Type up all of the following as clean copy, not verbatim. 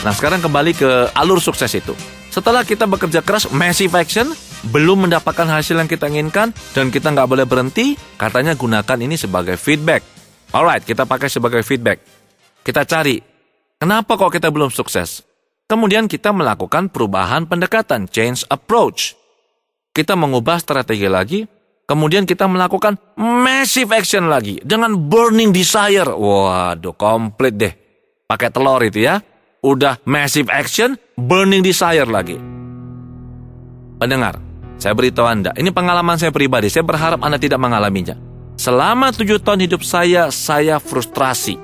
Nah, sekarang kembali ke alur sukses itu. Setelah kita bekerja keras, massive action, belum mendapatkan hasil yang kita inginkan, dan kita nggak boleh berhenti, katanya gunakan ini sebagai feedback. Alright, kita pakai sebagai feedback. Kita cari, kenapa kok kita belum sukses? Kemudian kita melakukan perubahan pendekatan, change approach. Kita mengubah strategi lagi, kemudian kita melakukan massive action lagi, dengan burning desire. Waduh, komplit deh. Pakai telur itu ya. Udah massive action, burning desire lagi. Pendengar, saya beritahu Anda, ini pengalaman saya pribadi, saya berharap Anda tidak mengalaminya. Selama 7 tahun hidup saya frustrasi.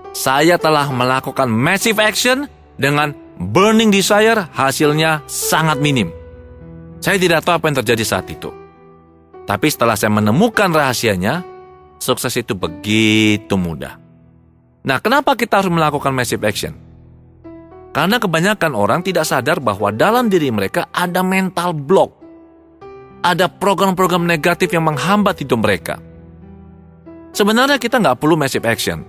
Saya telah melakukan massive action dengan burning desire, hasilnya sangat minim. Saya tidak tahu apa yang terjadi saat itu. Tapi setelah saya menemukan rahasianya, sukses itu begitu mudah. Nah, kenapa kita harus melakukan massive action? Karena kebanyakan orang tidak sadar bahwa dalam diri mereka ada mental block. Ada program-program negatif yang menghambat hidup mereka. Sebenarnya kita nggak perlu massive action.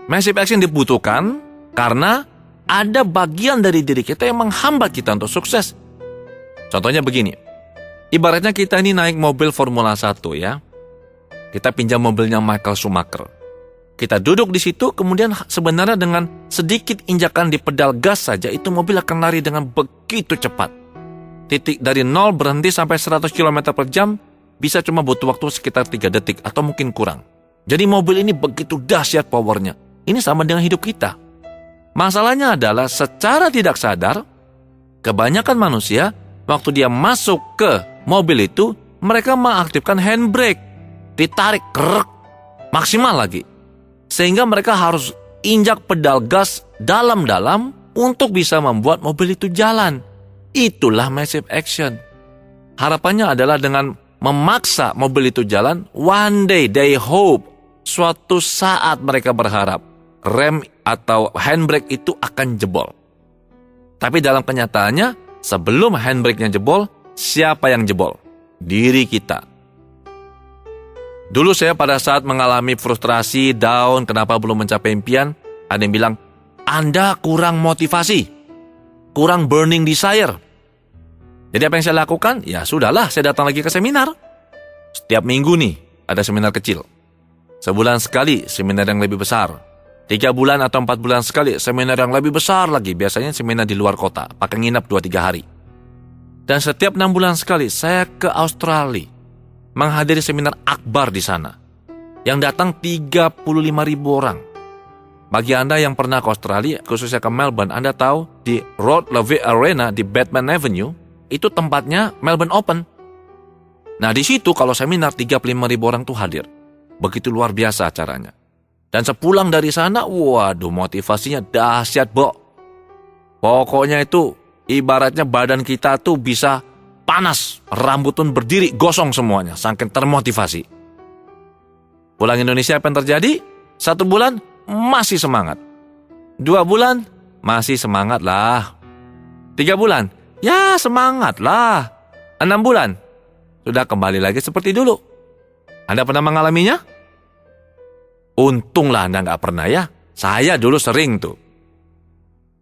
Massive action dibutuhkan karena ada bagian dari diri kita yang menghambat kita untuk sukses. Contohnya begini. Ibaratnya kita ini naik mobil Formula 1 ya. Kita pinjam mobilnya Michael Schumacher. Kita duduk di situ, kemudian sebenarnya dengan sedikit injakan di pedal gas saja, itu mobil akan lari dengan begitu cepat. Titik dari 0 berhenti sampai 100 km per jam, bisa cuma butuh waktu sekitar 3 detik atau mungkin kurang. Jadi mobil ini begitu dahsyat powernya. Ini sama dengan hidup kita. Masalahnya adalah secara tidak sadar, kebanyakan manusia, waktu dia masuk ke mobil itu, mereka mengaktifkan handbrake. Ditarik, krek, maksimal lagi. Sehingga mereka harus injak pedal gas dalam-dalam untuk bisa membuat mobil itu jalan. Itulah massive action. Harapannya adalah dengan memaksa mobil itu jalan, one day they hope, suatu saat mereka berharap, rem atau handbrake itu akan jebol. Tapi dalam kenyataannya, sebelum handbrake-nya jebol, siapa yang jebol? Diri kita. Dulu saya pada saat mengalami frustrasi, down, kenapa belum mencapai impian, ada yang bilang, Anda kurang motivasi, kurang burning desire. Jadi apa yang saya lakukan? Ya sudahlah, saya datang lagi ke seminar. Setiap minggu nih, ada seminar kecil. Sebulan sekali, seminar yang lebih besar. 3 bulan atau 4 bulan sekali, seminar yang lebih besar lagi. Biasanya seminar di luar kota, pakai nginap 2-3 hari. Dan setiap 6 bulan sekali, saya ke Australia. Menghadiri seminar akbar di sana. Yang datang 35.000 orang. Bagi Anda yang pernah ke Australia, khususnya ke Melbourne, Anda tahu di Rod Laver Arena di Batman Avenue, itu tempatnya Melbourne Open. Nah di situ kalau seminar 35.000 orang tuh hadir. Begitu luar biasa acaranya. Dan sepulang dari sana, waduh motivasinya dahsyat, Bo. Pokoknya itu ibaratnya badan kita tuh bisa panas, rambut pun berdiri, gosong semuanya, saking termotivasi. Pulang Indonesia apa yang terjadi? 1 bulan, masih semangat. 2 bulan, masih semangat lah. 3 bulan, ya semangat lah. 6 bulan, sudah kembali lagi seperti dulu. Anda pernah mengalaminya? Untunglah Anda nggak pernah ya. Saya dulu sering tuh.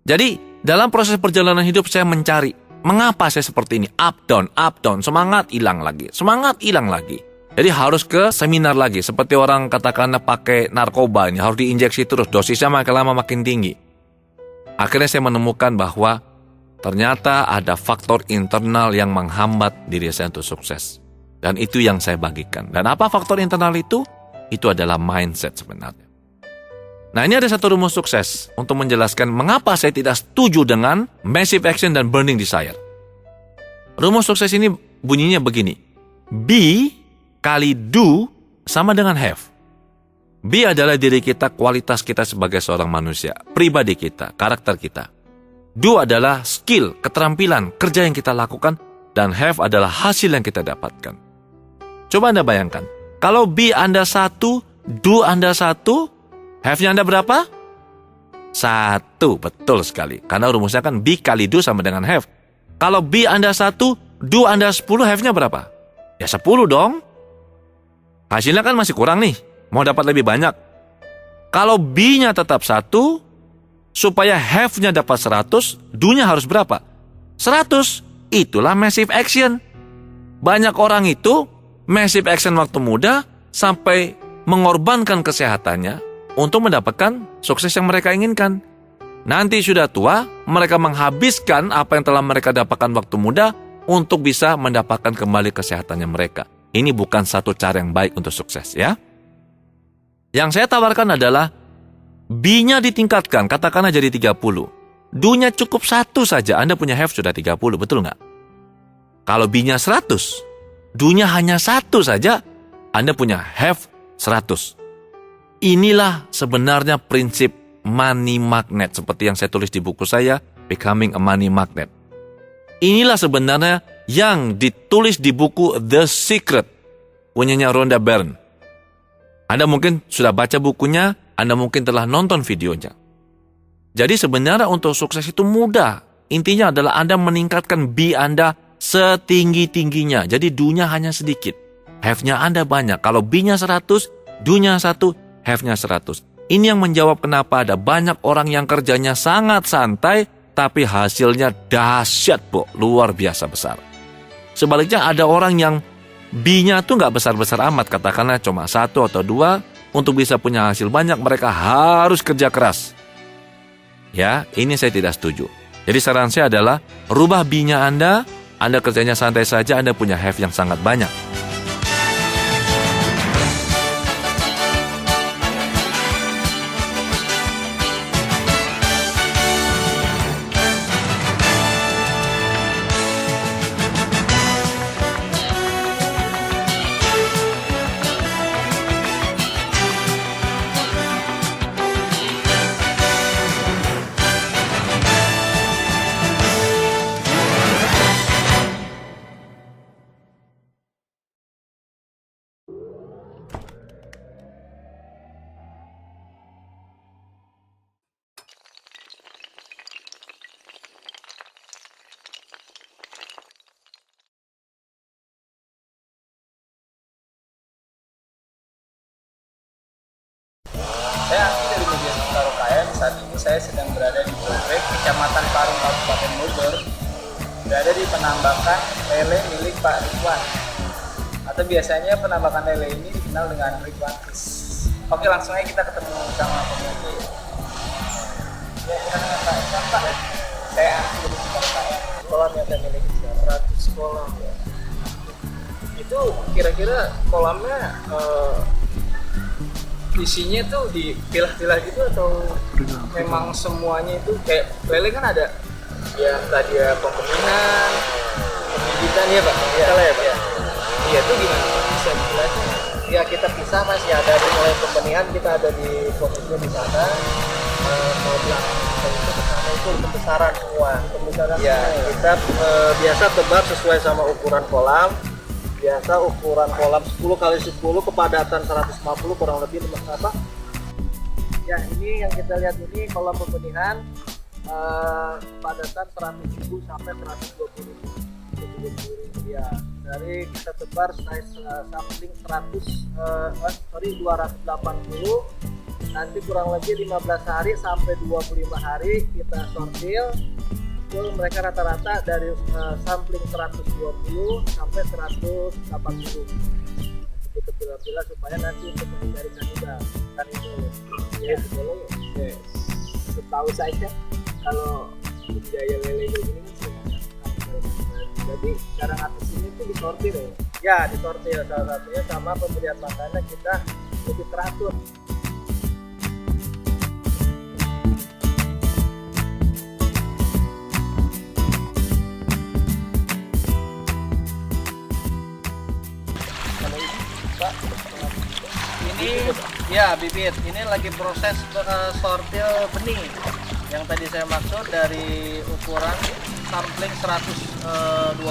Jadi, dalam proses perjalanan hidup saya mencari, mengapa saya seperti ini? Up, down, semangat hilang lagi, semangat hilang lagi. Jadi harus ke seminar lagi, seperti orang katakanlah pakai narkoba ini, harus diinjeksi terus, dosisnya makin lama makin tinggi. Akhirnya saya menemukan bahwa ternyata ada faktor internal yang menghambat diri saya untuk sukses. Dan itu yang saya bagikan. Dan apa faktor internal itu? Itu adalah mindset sebenarnya. Nah ini ada satu rumus sukses untuk menjelaskan mengapa saya tidak setuju dengan massive action dan burning desire. Rumus sukses ini bunyinya begini. Be kali do sama dengan have. Be adalah diri kita, kualitas kita sebagai seorang manusia, pribadi kita, karakter kita. Do adalah skill, keterampilan, kerja yang kita lakukan, dan have adalah hasil yang kita dapatkan. Coba Anda bayangkan, kalau be Anda 1, do Anda 1, have-nya Anda berapa? 1, betul sekali. Karena rumusnya kan be kali do sama dengan have. Kalau be Anda 1, do Anda 10, have-nya berapa? Ya 10 dong. Hasilnya kan masih kurang nih. Mau dapat lebih banyak. Kalau be-nya tetap 1, supaya have-nya dapat 100, do-nya harus berapa? 100. Itulah massive action. Banyak orang itu massive action waktu muda sampai mengorbankan kesehatannya untuk mendapatkan sukses yang mereka inginkan. Nanti sudah tua, mereka menghabiskan apa yang telah mereka dapatkan waktu muda untuk bisa mendapatkan kembali kesehatannya mereka. Ini bukan satu cara yang baik untuk sukses, ya. Yang saya tawarkan adalah B-nya ditingkatkan, katakanlah jadi 30. Do-nya cukup 1 saja, Anda punya have sudah 30, betul nggak? Kalau B-nya 100, do-nya hanya 1 saja, Anda punya have 100. Inilah sebenarnya prinsip money magnet, seperti yang saya tulis di buku saya, Becoming a Money Magnet. Inilah sebenarnya yang ditulis di buku The Secret, punyanya Rhonda Byrne. Anda mungkin sudah baca bukunya, Anda mungkin telah nonton videonya. Jadi sebenarnya untuk sukses itu mudah. Intinya adalah Anda meningkatkan B Anda setinggi-tingginya. Jadi do-nya hanya sedikit. Have-nya Anda banyak. Kalau B-nya 100, do-nya 1, have-nya 100. Ini yang menjawab kenapa ada banyak orang yang kerjanya sangat santai, tapi hasilnya dahsyat, Bu. Luar biasa besar. Sebaliknya ada orang yang B-nya tuh nggak besar-besar amat, katakanlah cuma 1 atau 2, untuk bisa punya hasil banyak, mereka harus kerja keras. Ya, ini saya tidak setuju. Jadi saran saya adalah, rubah B-nya Anda kerjanya santai saja, Anda punya have yang sangat banyak. Saya asli dari Media Sosial UKM. Saat ini saya sedang berada di Bobrek, Kecamatan Parung, Kabupaten Bogor. Berada di penambakan lele milik Pak Ridwan. Atau biasanya penambakan lele ini dikenal dengan Ridwan Fish. Oke, langsung aja kita ketemu sama pemilik. Ya, kita dengan Pak Ridwan, Pak. Saya asli dari Sosial UKM. Kolam yang saya miliki 100 kolam. Ya. Itu kira-kira kolamnya isinya tuh dipilah-pilah gitu atau memang semuanya itu kayak lele kan ada yang tadi ya pembenihan, pembibitan ya Pak? Iya, salah ya Pak? Iya, itu gimana Pak? Bisa dijelaskan? Ya kita pisah Mas, ya dari mulai pembenihan kita ada di fokusnya di sana, mau bilang itu ke sana itu pembesaran semua. Pembesaran ya, kita biasa tebar sesuai sama ukuran kolam. Biasa ukuran kolam 10x10, kepadatan 150 kurang lebih apa? Ya, ini yang kita lihat ini kolam pembenihan kepadatan 100.000 sampai 120.000. Ya, dari kita tebar size sampling 280, nanti kurang lebih 15 hari sampai 25 hari kita sortir. Mereka rata-rata dari sampling 120 sampai 180. Kita pilih-pilih supaya nanti untuk menghindari kanida kan itu ya boleh. Yes. Setahu saya kalau budidaya lele begini sih. Jadi cara ngatur itu disortir ya. Ya disortir salah satunya sama pemberian makannya kita lebih teratur. Ini ya bibit, ini lagi proses sortir benih. Yang tadi saya maksud dari ukuran sampling 120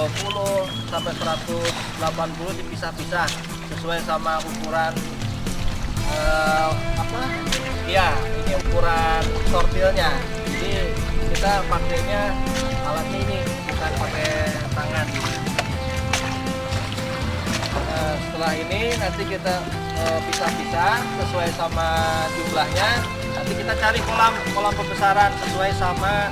sampai 180 dipisah-pisah sesuai sama ukuran ya ini ukuran sortilnya. Jadi kita pakainya alatnya ini, bukan pakai tangan. Setelah ini nanti kita pisah-pisah sesuai sama jumlahnya. Nanti kita cari kolam pembesaran sesuai sama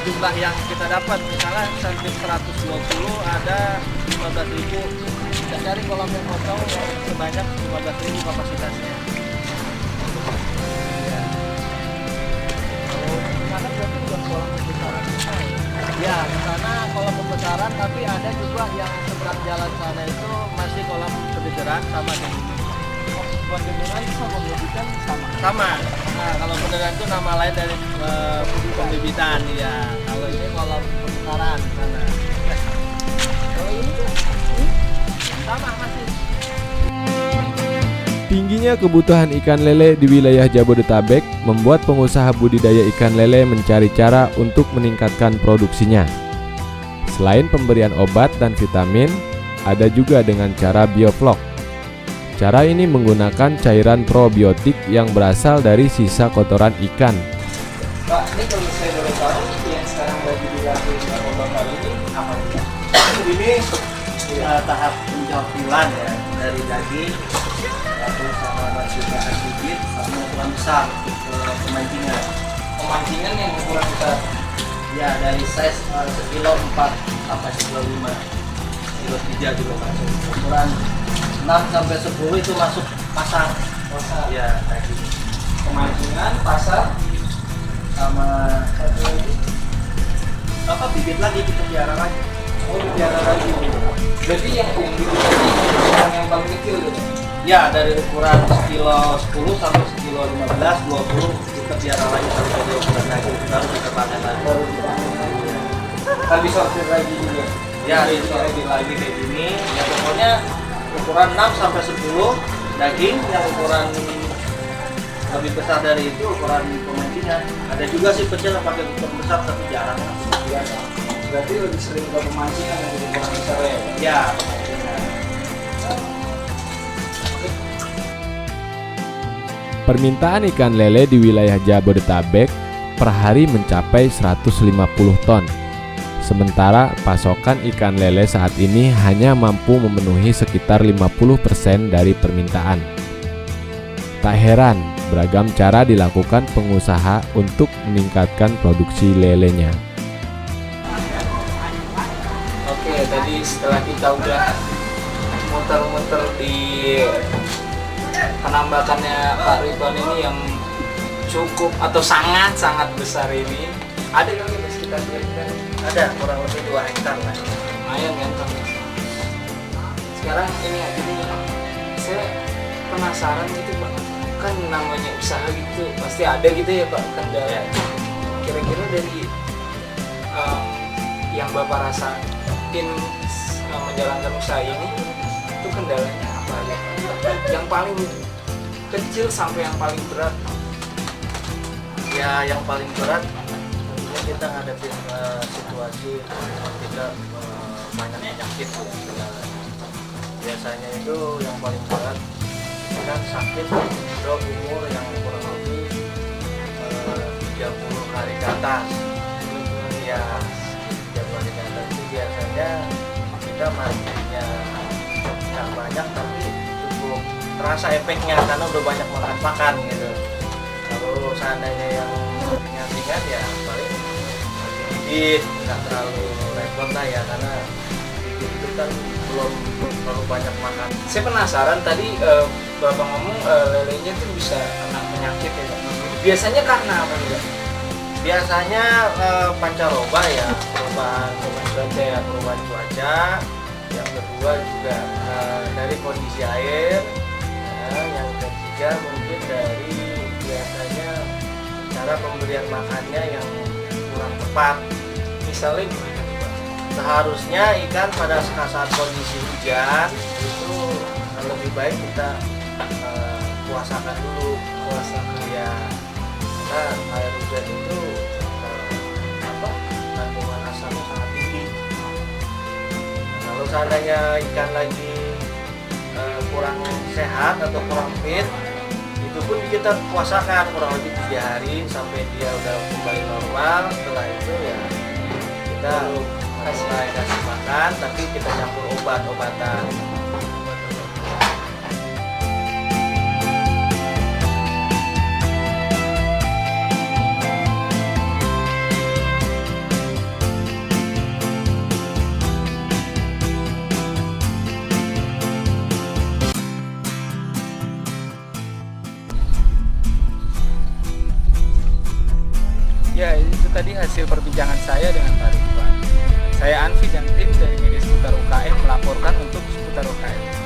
jumlah yang kita dapat. Misalnya sampai 120 ada 15.000. Kita cari kolam yang kosong yang sebanyak 15.000 kapasitasnya. Ya. Kalau di sana berarti bukan kolam pembesaran. Ya, di sana kolam pembesaran, tapi ada juga yang seberang jalan sana itu masih kolam pendedaran sama dengan ini. Pendedaran sama pembibitan sama. Sama. Nah, kalau pendedaran itu nama lain dari pembibitan ya. Kalau ini kolam pembesaran sana. Kalau ini tuh sama masih. Tingginya kebutuhan ikan lele di wilayah Jabodetabek membuat pengusaha budidaya ikan lele mencari cara untuk meningkatkan produksinya. Selain pemberian obat dan vitamin, ada juga dengan cara bioflok. Cara ini menggunakan cairan probiotik yang berasal dari sisa kotoran ikan. Pak, ini kalau saya boleh tahu yang sekarang lagi dilakukan sama Bapak ini apa nih? Ini tahap penjauhilan ya dari daging, lalu sama masukan bibit sama ukuran besar untuk pemancingan. Pemancingan yang ukuran besar. Ya dari size sekilo 4 sampai sekilo 5, sekilo 3 juga masuk. Ukuran 6 sampai 10 itu masuk pasar. Pasar. Ya kayak gitu. Pemancingan, pasar, Sama satu lagi apa bibit lagi kita piara lagi. oh biara lagi. Berarti yang gitu tadi ukuran yang paling kecil tuh. Ya dari ukuran sekilo 10 sampai sekilo 15, 20 kita piara lagi sampai dia ukuran lagi baru kita pakai lagi. Tadi sortir lagi juga. Ya di lagi kayak gini. Ya pokoknya ukuran 6 sampai 10 daging, yang ukuran lebih besar dari itu ukuran pemancingan. Ada juga sih kecil yang pakai ukuran besar tapi jarang. Biasa. Berarti lebih sering ke pemancingan yang ukuran besar ya. Ya. Permintaan ikan lele di wilayah Jabodetabek per hari mencapai 150 ton. Sementara pasokan ikan lele saat ini hanya mampu memenuhi sekitar 50% dari permintaan. Tak heran, beragam cara dilakukan pengusaha untuk meningkatkan produksi lelenya. Oke, tadi setelah kita udah muter-muter di penambakannya Pak Ridwan ini yang cukup atau sangat-sangat besar ini, ada kali mas kita kira-kira Ada kurang lebih 2 hektar lah. lumayan kan Kang? Sekarang ini saya penasaran gitu Pak, kan namanya usaha gitu pasti ada gitu ya Pak kendala. Kira-kira dari yang Bapak rasain menjalankan usaha ini itu kendalanya apa ya? Yang paling kecil sampai yang paling berat? Ya yang paling berat tentunya kita ngadepin situasi kita banyak penyakit ya. Biasanya itu yang paling berat kita sakit drop umur yang kurang lebih 30 hari ke atas. Ya 30 hari ke atas itu biasanya kita mandinya nggak banyak tapi cukup terasa efeknya karena udah banyak makan gitu. Kalau seandainya yang ringan-ringan ya paling bibit nggak terlalu repot lah ya, karena bibit itu kan belum terlalu banyak makan. Saya penasaran tadi Bapak ngomong lelenya tuh bisa kena penyakit ya Pak. Biasanya karena apa nih Pak? Biasanya pancaroba ya, perubahan cuaca. Yang kedua juga dari kondisi air. Yang ketiga mungkin dari biasanya cara pemberian makannya yang kurang tepat. Misalnya gimana tuh Pak? Seharusnya ikan pada saat kondisi hujan itu lebih baik kita puasakan dulu. Ya, karena air hujan itu kandungan asamnya sangat tinggi. Kalau seandainya ikan lagi kurang sehat atau kurang fit, itu pun kita puasakan kurang lebih 3 hari sampai dia udah kembali normal. Setelah itu ya kita kasih makan, tapi kita campur obat-obatan. Ya, itu tadi hasil perbincangan saya dengan Pak Ridwan. Saya Anfi dan tim dari Media Seputar UKM melaporkan untuk Seputar UKM.